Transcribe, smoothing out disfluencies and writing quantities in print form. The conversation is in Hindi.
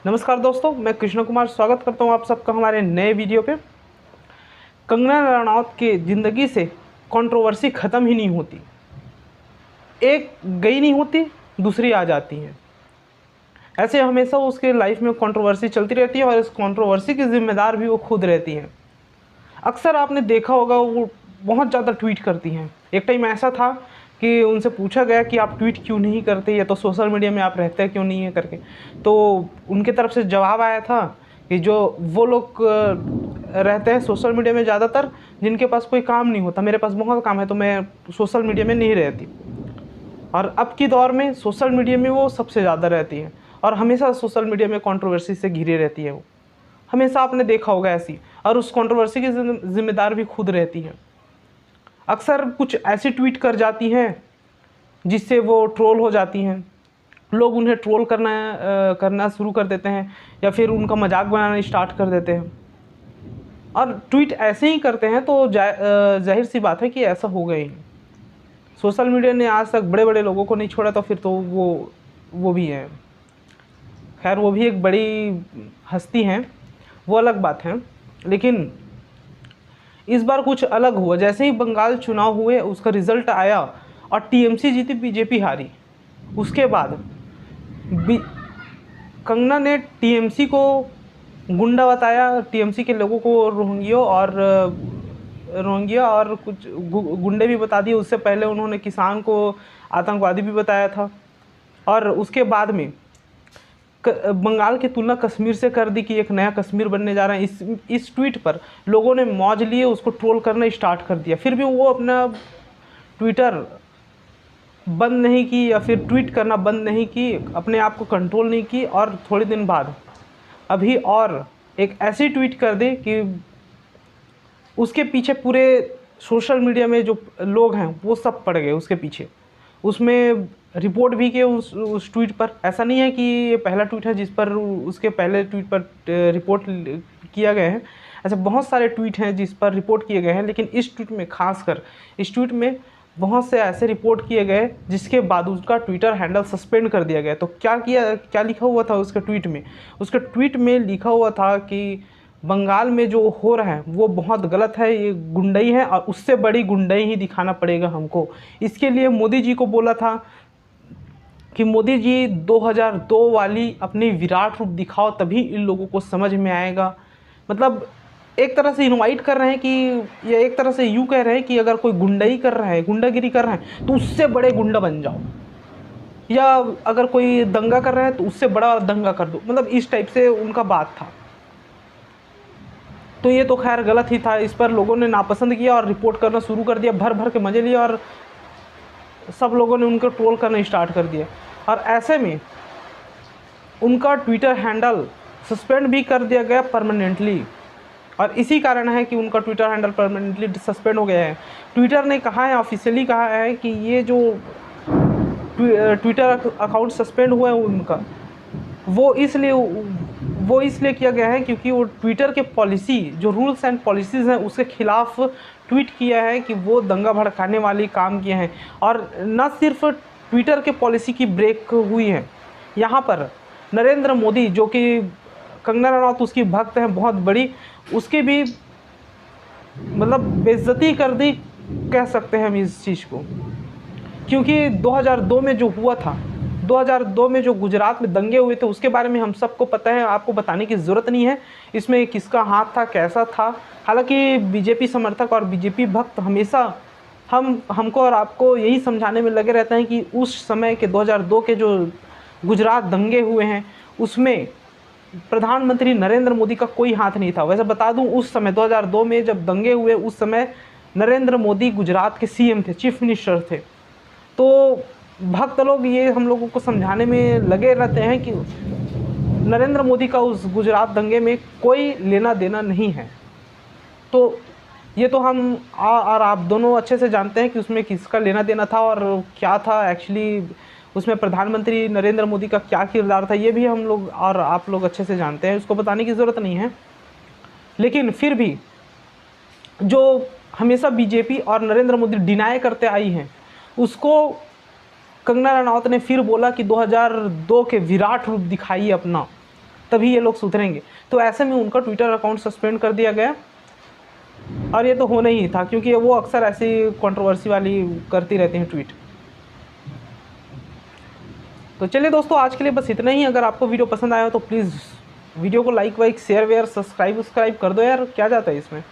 नमस्कार दोस्तों, मैं कृष्ण कुमार स्वागत करता हूं आप सबका हमारे नए वीडियो पे। कंगना रनौत के ज़िंदगी से कंट्रोवर्सी ख़त्म ही नहीं होती। एक गई नहीं होती, दूसरी आ जाती है। ऐसे हमेशा उसके लाइफ में कंट्रोवर्सी चलती रहती है और इस कंट्रोवर्सी की ज़िम्मेदार भी वो खुद रहती हैं। अक्सर आपने देखा होगा वो बहुत ज़्यादा ट्वीट करती हैं। एक टाइम ऐसा था कि उनसे पूछा गया कि आप ट्वीट क्यों नहीं करते या तो सोशल मीडिया में आप रहते क्यों नहीं है करके, तो उनके तरफ से जवाब आया था कि जो वो लोग रहते हैं सोशल मीडिया में ज़्यादातर जिनके पास कोई काम नहीं होता, मेरे पास बहुत काम है तो मैं सोशल मीडिया में नहीं रहती। और अब की दौर में सोशल मीडिया में वो सबसे ज़्यादा रहती हैं और हमेशा सोशल मीडिया में कंट्रोवर्सी से घिरी रहती है। वो हमेशा आपने देखा होगा ऐसी, और उस कंट्रोवर्सी की जिम्मेदार भी खुद रहती हैं। अक्सर कुछ ऐसी ट्वीट कर जाती हैं जिससे वो ट्रोल हो जाती हैं। लोग उन्हें ट्रोल करना शुरू कर देते हैं या फिर उनका मजाक बनाना स्टार्ट कर देते हैं और ट्वीट ऐसे ही करते हैं, तो जाहिर सी बात है कि ऐसा हो गई। सोशल मीडिया ने आज तक बड़े बड़े लोगों को नहीं छोड़ा, तो फिर तो वो भी है। खैर, वो भी एक बड़ी हस्ती हैं, वो अलग बात है। लेकिन इस बार कुछ अलग हुआ। जैसे ही बंगाल चुनाव हुए, उसका रिजल्ट आया और टीएमसी जीती, बीजेपी हारी। उसके बाद कंगना ने टीएमसी को गुंडा बताया, टीएमसी के लोगों को रोहिंग्या और कुछ गुंडे भी बता दिए। उससे पहले उन्होंने किसान को आतंकवादी भी बताया था। और उसके बाद में बंगाल की तुलना कश्मीर से कर दी कि एक नया कश्मीर बनने जा रहा है। इस ट्वीट पर लोगों ने मौज लिए, उसको ट्रोल करना स्टार्ट कर दिया। फिर भी वो अपना ट्विटर बंद नहीं की या फिर ट्वीट करना बंद नहीं की, अपने आप को कंट्रोल नहीं की। और थोड़े दिन बाद अभी और एक ऐसी ट्वीट कर दी कि उसके पीछे पूरे सोशल मीडिया में जो लोग हैं वो सब पड़ गए उसके पीछे। उसमें रिपोर्ट भी किए उस ट्वीट पर। ऐसा नहीं है कि ये पहला ट्वीट है जिस पर उसके पहले ट्वीट पर रिपोर्ट किया गया है। ऐसे बहुत सारे ट्वीट हैं जिस पर रिपोर्ट किए गए हैं, लेकिन इस ट्वीट में खासकर इस ट्वीट में बहुत से ऐसे रिपोर्ट किए गए जिसके बाद उसका ट्विटर हैंडल सस्पेंड कर दिया गया। तो क्या लिखा हुआ था उसके ट्वीट में? उसके ट्वीट में लिखा हुआ था कि बंगाल में जो हो रहा है वो बहुत गलत है, ये गुंडई है और उससे बड़ी गुंडई ही दिखाना पड़ेगा हमको। इसके लिए मोदी जी को बोला था कि मोदी जी 2002 वाली अपनी विराट रूप दिखाओ, तभी इन लोगों को समझ में आएगा। मतलब एक तरह से इनवाइट कर रहे हैं कि, या एक तरह से यूँ कह रहे हैं कि अगर कोई गुंडई कर रहा है, गुंडागिरी कर रहा है, तो उससे बड़े गुंडा बन जाओ, या अगर कोई दंगा कर रहा है तो उससे बड़ा दंगा कर दो। मतलब इस टाइप से उनका बात था। तो ये तो खैर गलत ही था। इस पर लोगों ने नापसंद किया और रिपोर्ट करना शुरू कर दिया, भर भर के मजे लिए, और सब लोगों ने उनको ट्रोल करना स्टार्ट कर दिया। और ऐसे में उनका ट्विटर हैंडल सस्पेंड भी कर दिया गया परमानेंटली। और इसी कारण है कि उनका ट्विटर हैंडल परमानेंटली सस्पेंड हो गया है। ट्विटर ने कहा है, ऑफिशियली कहा है कि ये जो ट्विटर अकाउंट सस्पेंड हुआ है उनका, वो इसलिए किया गया है क्योंकि वो ट्विटर के पॉलिसी, जो रूल्स एंड पॉलिसीज़ हैं, उसके खिलाफ ट्वीट किया है कि वो दंगा भड़काने वाली काम किए हैं। और न सिर्फ ट्विटर के पॉलिसी की ब्रेक हुई है, यहाँ पर नरेंद्र मोदी, जो कि कंगना रनौत उसकी भक्त हैं बहुत बड़ी, उसकी भी मतलब बेइज्जती कर दी, कह सकते हैं हम इस चीज़ को। क्योंकि 2002 में जो हुआ था, 2002 में जो गुजरात में दंगे हुए थे, उसके बारे में हम सबको पता है, आपको बताने की ज़रूरत नहीं है इसमें किसका हाथ था, कैसा था। हालांकि बीजेपी समर्थक और बीजेपी भक्त हमेशा हमको और आपको यही समझाने में लगे रहते हैं कि उस समय के 2002 के जो गुजरात दंगे हुए हैं, उसमें प्रधानमंत्री नरेंद्र मोदी का कोई हाथ नहीं था। वैसे बता दूं, उस समय 2002 में जब दंगे हुए, उस समय नरेंद्र मोदी गुजरात के सीएम थे, चीफ मिनिस्टर थे। तो भक्त लोग ये हम लोगों को समझाने में लगे रहते हैं कि नरेंद्र मोदी का उस गुजरात दंगे में कोई लेना देना नहीं है। तो ये तो हम और आप दोनों अच्छे से जानते हैं कि उसमें किसका लेना देना था और क्या था एक्चुअली, उसमें प्रधानमंत्री नरेंद्र मोदी का क्या किरदार था, ये भी हम लोग और आप लोग अच्छे से जानते हैं, उसको बताने की ज़रूरत नहीं है। लेकिन फिर भी जो हमेशा बीजेपी और नरेंद्र मोदी डिनाई करते आई हैं, उसको कंगना रनौत ने फिर बोला कि 2002 के विराट रूप दिखाइए अपना। तभी ये लोग सुधरेंगे। तो ऐसे में उनका ट्विटर अकाउंट सस्पेंड कर दिया गया, और ये तो होना ही था क्योंकि वो अक्सर ऐसी कंट्रोवर्सी वाली करती रहती हैं ट्वीट। तो चलिए दोस्तों, आज के लिए बस इतना ही। अगर आपको वीडियो पसंद आया हो तो प्लीज़ वीडियो को लाइक वाइक शेयर वेयर सब्सक्राइब कर दो यार, क्या जाता है इसमें।